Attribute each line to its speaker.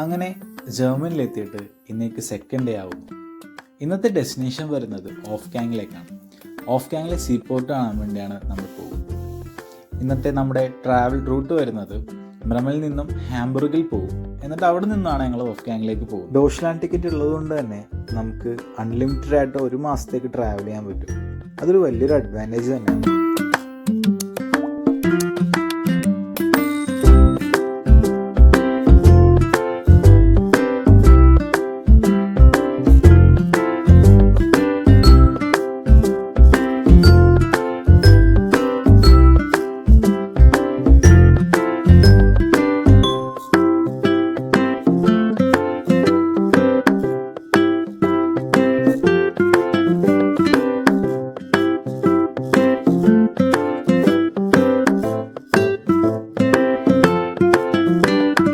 Speaker 1: അങ്ങനെ ജർമ്മനിലെത്തിയിട്ട് ഇന്നേക്ക് second day ആവുന്നു. ഇന്നത്തെ ഡെസ്റ്റിനേഷൻ വരുന്നത് ഓഫ് ക്യാങ്ങിലേക്കാണ്. ഓഫ് ക്യാങ്ങിലെ സീപോർട്ട് കാണാൻ വേണ്ടിയാണ് നമ്മൾ പോകുന്നത്. ഇന്നത്തെ നമ്മുടെ ട്രാവൽ റൂട്ട് വരുന്നത് ബ്രമലിൽ നിന്നും ഹാംബുർഗിൽ പോകും. എന്നിട്ട് അവിടെ നിന്നാണ് ഞങ്ങൾ ഓഫ് ക്യാങ്ങിലേക്ക് പോകുന്നത്. ഡോഷ്ലാൻഡ് ടിക്കറ്റ് ഉള്ളതുകൊണ്ട് തന്നെ നമുക്ക് അൺലിമിറ്റഡ് ആയിട്ട് 1 മാസത്തേക്ക് ട്രാവൽ ചെയ്യാൻ പറ്റും. അതൊരു വലിയൊരു അഡ്വാൻറ്റേജ് തന്നെയാണ്.